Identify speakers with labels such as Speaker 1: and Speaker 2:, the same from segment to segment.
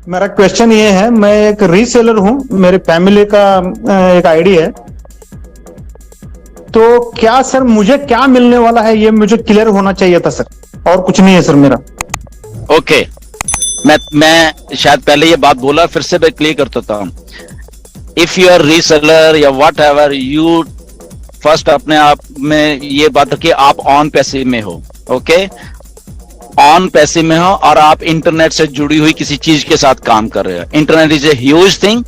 Speaker 1: मेरा क्वेश्चन ये है, मैं एक रीसेलर हूं, मेरे फैमिली का एक आईडी है, तो क्या सर मुझे क्या मिलने वाला है ये मुझे क्लियर होना चाहिए था सर, और कुछ नहीं है सर मेरा।
Speaker 2: ओके, मैं शायद पहले ये बात बोला, फिर से मैं क्लियर कर देता हूं। इफ यू आर रीसेलर या व्हाट एवर, यू फर्स्ट अपने आप में ये बात रखिए आप ऑन पैसिव में हो। ओके, ऑन पैसिव में हो और आप इंटरनेट से जुड़ी हुई किसी चीज के साथ काम कर रहे हो। Internet is a huge thing.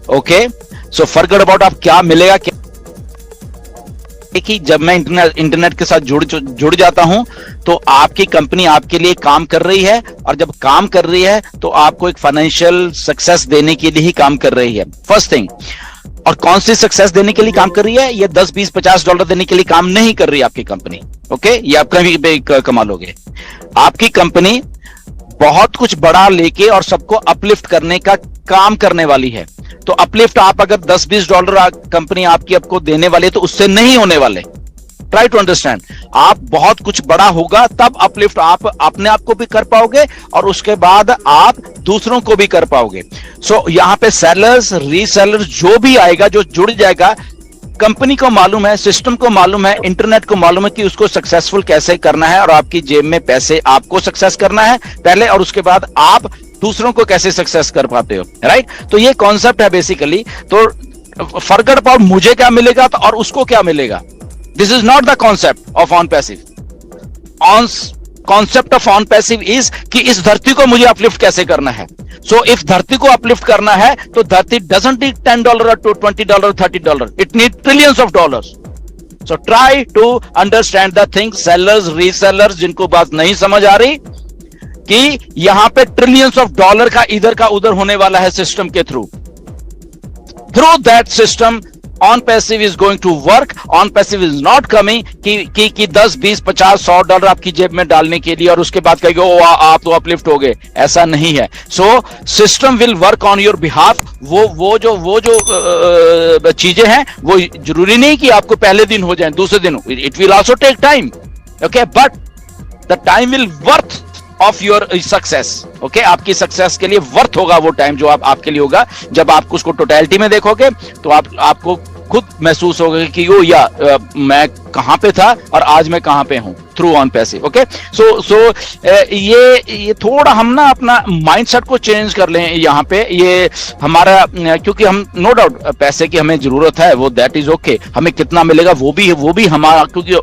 Speaker 2: Okay, so forget about आप क्या मिलेगा क्या। कि जब मैं इंटरनेट के साथ जुड़ जाता हूं तो आपकी कंपनी आपके लिए काम कर रही है, और जब काम कर रही है तो आपको एक फाइनेंशियल सक्सेस देने के लिए ही काम कर रही है, फर्स्ट थिंग। और कौन सी सक्सेस देने के लिए काम कर रही है? ये 10, 20, 50 डॉलर देने के लिए काम नहीं कर रही है आपकी कंपनी। ओके, ये आप कहीं भी कमा लोगे। आपकी कंपनी बहुत कुछ बड़ा लेके और सबको अपलिफ्ट करने का काम करने वाली है। तो अपलिफ्ट आप अगर 10-20 डॉलर कंपनी आपकी आपको देने वाली है तो उससे नहीं होने वाले। ट्राई टू अंडरस्टैंड, आप बहुत कुछ बड़ा होगा तब अपलिफ्ट आप अपने आप को भी कर पाओगे और उसके बाद आप दूसरों को भी कर पाओगे। सो यहां पे सेलर्स, रीसेलर्स जो भी आएगा, जो जुड़ जाएगा, कंपनी को मालूम है, सिस्टम को मालूम है, इंटरनेट को मालूम है कि उसको सक्सेसफुल कैसे करना है, और आपकी जेब में पैसे आपको सक्सेस करना है पहले, और उसके बाद आप दूसरों को कैसे सक्सेस कर पाते हो। राइट, तो ये कॉन्सेप्ट है बेसिकली। तो फॉरगेट अबाउट मुझे क्या मिलेगा तो और उसको क्या मिलेगा। This is not the concept of on passive. On concept of on passive is कि इस धरती को मुझे अपलिफ्ट कैसे करना है। सो इफ धरती को अपलिफ्ट करना है तो धरती doesn't need $10 or $20 $30, it need trillions of dollars. So try to understand the thing. Sellers, resellers जिनको बात नहीं समझ आ रही कि यहां पे ट्रिलियंस ऑफ डॉलर का इधर का उधर होने वाला है सिस्टम के through that system on passive is going to work. On passive is not coming कि 10, 20, 50, $100 आपकी जेब में डालने के लिए और उसके बाद कहेंगे ओ आप तो अपलिफ्ट हो गए। ऐसा नहीं है। So system will work on your behalf. वो जो चीजें हैं वो जरूरी नहीं कि आपको पहले दिन हो जाए, दूसरे दिन। It will also take time. Okay, but the time will worth of your success. Okay, आपकी सक्सेस के लिए वर्थ होगा वो टाइम जो आपके लिए होगा। जब आप उसको टोटलिटी में देखोगे तो आपको खुद महसूस होगा कि मैं कहां पे था और आज मैं कहां पे हूं थ्रू ऑन पैसिव। ओके, सो ये थोड़ा हम ना अपना माइंडसेट को चेंज कर लें यहां पे। ये हमारा, क्योंकि हम नो डाउट पैसे की हमें जरूरत है, वो दैट इज ओके। हमें कितना मिलेगा वो भी हमारा, क्योंकि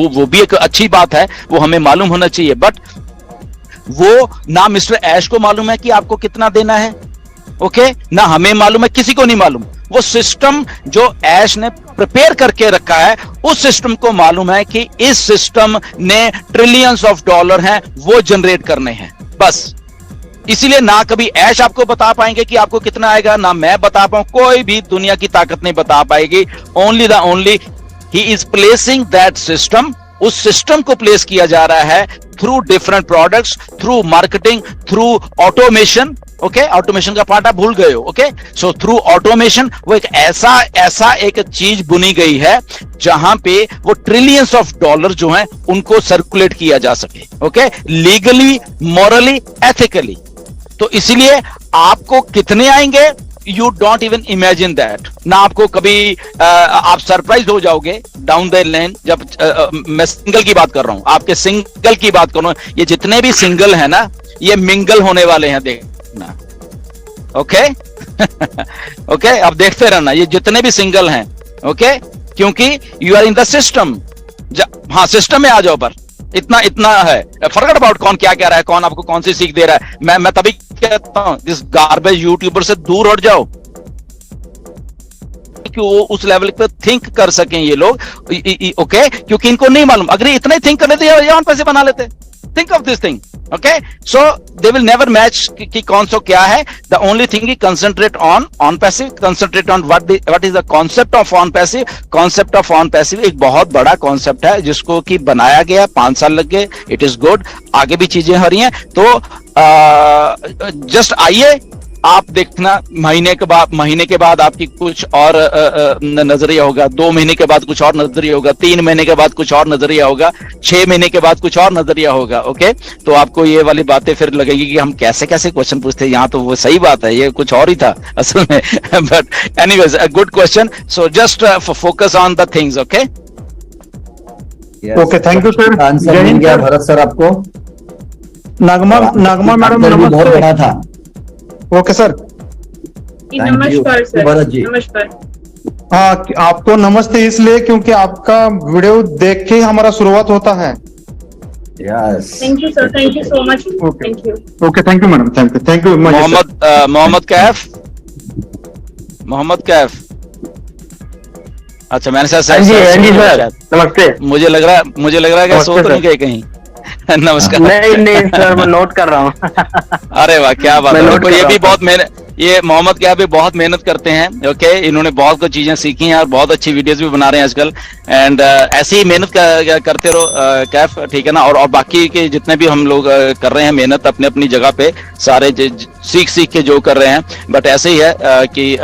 Speaker 2: वो भी एक अच्छी बात है, वो हमें मालूम होना चाहिए। बट वो ना मिस्टर ऐश को मालूम है कि आपको कितना देना है। ओके, ना हमें मालूम है, किसी को नहीं मालूम। वो सिस्टम जो ऐश ने प्रिपेयर करके रखा है, उस सिस्टम को मालूम है कि इस सिस्टम ने ट्रिलियंस ऑफ डॉलर हैं वो जनरेट करने हैं, बस। इसीलिए ना कभी ऐश आपको बता पाएंगे कि आपको कितना आएगा, ना मैं बता पाऊं, कोई भी दुनिया की ताकत नहीं बता पाएगी। Only he is placing that system. उस सिस्टम को प्लेस किया जा रहा है through different products, through marketing, through automation. Okay, automation का पार्ट आप भूल गए हो। ओके, सो थ्रू ऑटोमेशन वो एक ऐसा एक चीज बुनी गई है जहां पे वो ट्रिलियंस ऑफ डॉलर जो हैं उनको सर्कुलेट किया जा सके। Okay, legally, morally, ethically. तो इसीलिए आपको कितने आएंगे, you don't even imagine that. ना आपको कभी आप सरप्राइज हो जाओगे डाउन द लाइन। जब मैं सिंगल की बात कर रहा हूं, आपके सिंगल की बात कर रहा हूं, ये जितने भी सिंगल हैं ना, ये मिंगल होने वाले हैं, देखना। ओके ओके, अब देखते रहना, ये जितने भी सिंगल हैं। ओके, क्योंकि you are in the system. हाँ, सिस्टम में आ जाओ, पर इतना है। फॉरगेट अबाउट कौन क्या कह रहा है, कौन आपको कौन सी सीख दे रहा है। मैं तभी कहता हूं इस गार्बेज यूट्यूबर से दूर हट जाओ कि वो उस लेवल पे थिंक कर सकें ये लोग। ओके, क्योंकि इनको नहीं मालूम। अगर इतना ही थिंक कर लेते, ऑन पैसे बना लेते। Think of this thing. Okay, so they will never match कि कौन सा क्या है. The only thing is concentrate on passive, concentrate on what is the concept of on passive. Concept of on passive एक बहुत बड़ा concept है जिसको कि बनाया गया, 5 साल लग गए. It is good. आगे भी चीजें हो रही हैं. तो जस्ट आइए, आप देखना महीने के बाद आपकी कुछ और नजरिया होगा, 2 महीने के बाद कुछ और नजरिया होगा, 3 महीने के बाद कुछ और नजरिया होगा, 6 महीने के बाद कुछ और नजरिया होगा. ओके, तो आपको ये वाली बातें फिर लगेगी कि हम कैसे कैसे क्वेश्चन पूछते हैं. यहाँ तो वो सही बात है, ये कुछ और ही था असल में. But anyways, a good question. So just focus on the things. Okay
Speaker 1: okay, thank you sir.
Speaker 3: Answer मिल गया भरत सर आपको.
Speaker 1: नागमा मैडम
Speaker 3: आंसर भी बहुत
Speaker 1: नमस्ते.
Speaker 3: बड़ा था.
Speaker 1: Okay sir.
Speaker 4: नमस्कार सर.
Speaker 3: भरत जी.
Speaker 4: नमस्कार.
Speaker 1: हाँ, आपको नमस्ते इसलिए क्योंकि आपका वीडियो देख के हमारा शुरुआत होता है.
Speaker 3: Yes.
Speaker 4: Thank you sir. Thank you so much.
Speaker 1: Okay.
Speaker 4: Thank you.
Speaker 1: Okay, thank you madam. Thank you.
Speaker 2: Mohammad Kaif. अच्छा, मैंने शायद
Speaker 5: नमस्ते.
Speaker 2: मुझे लग रहा है कि सो तो नहीं गए कहीं. नमस्कार.
Speaker 5: नहीं सर, मैं नोट कर रहा हूँ.
Speaker 2: अरे वाह, क्या बात
Speaker 5: मैं
Speaker 2: है.
Speaker 5: नोट कर
Speaker 2: ये
Speaker 5: रहा
Speaker 2: भी
Speaker 5: हूँ.
Speaker 2: बहुत मेहनत, ये मोहम्मद क्या भी बहुत मेहनत करते हैं. ओके, इन्होंने बहुत कुछ चीजें सीखी हैं और बहुत अच्छी वीडियोस भी बना रहे हैं आजकल. एंड ऐसे ही मेहनत करते रहो कैफ, ठीक है ना. और बाकी के जितने भी हम लोग कर रहे हैं मेहनत अपने अपनी जगह पे, सारे सीख के जो कर रहे हैं. बट ऐसे ही है कि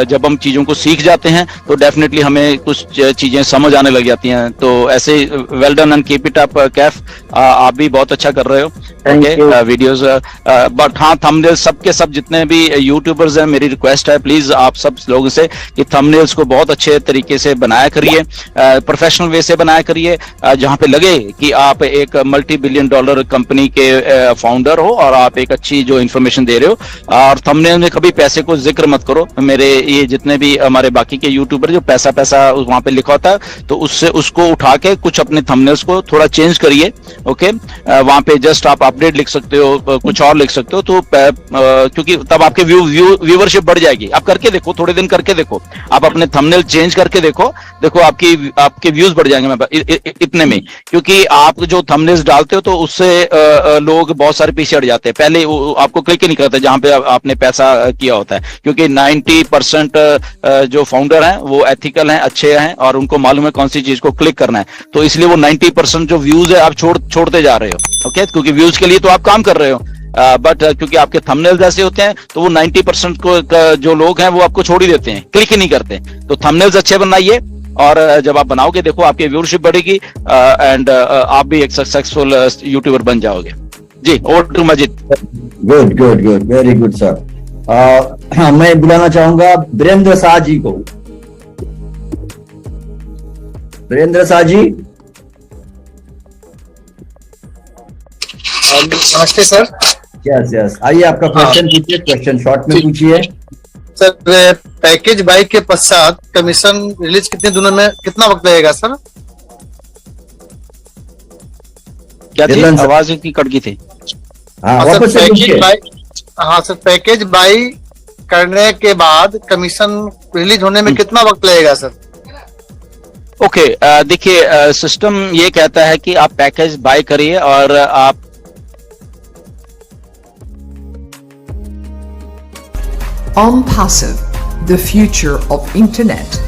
Speaker 2: जब हम चीजों को सीख जाते हैं तो डेफिनेटली हमें कुछ चीजें समझ आने लग जाती हैं. तो ऐसे well done and keep it up Kaif. आप भी बहुत अच्छा कर रहे हो. Okay, videos. बट हाँ, थंबनेल सबके सब जितने भी यूट्यूबर्स हैं, मेरी रिक्वेस्ट है प्लीज आप सब लोगों से कि थंबनेल्स को बहुत अच्छे तरीके से बनाया करिए, प्रोफेशनल वे से बनाया करिए, जहां पे लगे कि आप एक $multi-billion कंपनी के फाउंडर हो और आप एक अच्छी जो इन्फॉर्मेशन दे रहे हो. और थंबनेल में कभी पैसे को जिक्र मत करो. मेरे ये जितने भी हमारे बाकी के यूट्यूबर जो पैसा वहां पे लिखा होता है, तो उससे उसको उठा के कुछ अपने थंबनेल्स को थोड़ा चेंज करिए. ओके, वहां पे जस्ट आप अपडेट लिख सकते हो, कुछ और लिख सकते हो. तो क्योंकि तब आपके व्यूवरशिप बढ़ जाएगी. आप करके देखो, थोड़े दिन करके देखो, आप अपने थंबनेल चेंज करके देखो आपके व्यूज बढ़ जाएंगे इतने में. क्योंकि आप जो थंबनेल्स डालते हो तो उससे लोग बहुत सारे पीछे हट जाते हैं. पहले आपको क्लिक ही नहीं करते जहां पे आपने पैसा किया होता है. क्योंकि 90% जो फाउंडर हैं वो एथिकल हैं, अच्छे हैं और उनको मालूम है कौन सी चीज को क्लिक करना है. तो इसलिए वो 90% जो व्यूज है आप छोड़ते जा रहे हो. ओके, क्योंकि व्यूज के लिए तो आप काम कर रहे हो. बट क्योंकि आपके थंबनेल्स ऐसे होते हैं तो वो 90% को जो लोग हैं वो आपको छोड़ ही देते हैं, क्लिक ही नहीं करते. तो थंबनेल्स अच्छे बनाइए और जब आप बनाओगे देखो आपकी व्यूअरशिप बढ़ेगी एंड आप भी एक सक्सेसफुल यूट्यूबर बन जाओगे. जी, over to Majid.
Speaker 3: Good, very good sir. मैं बुलाना चाहूंगा वीरेंद्र शाह जी को. वीरेंद्र शाह जी.
Speaker 6: नमस्ते सर.
Speaker 3: यस, आइए आपका क्वेश्चन पूछिए. क्वेश्चन शॉर्ट में पूछिए
Speaker 6: सर. पैकेज बाई के पश्चात कमीशन रिलीज कितने दिनों में, कितना वक्त लगेगा सर?
Speaker 2: क्या थी, आवाज की कट गई थी.
Speaker 3: हाँ,
Speaker 6: सर,
Speaker 3: वापस से
Speaker 6: पैकेज
Speaker 3: पूछिए.
Speaker 6: बाई, हाँ सर, पैकेज बाई करने के बाद कमीशन रिलीज होने में कितना वक्त लगेगा सर?
Speaker 2: ओके, देखिए सिस्टम ये कहता है कि आप पैकेज बाय करिए और आप
Speaker 7: OnPassive, the future of internet.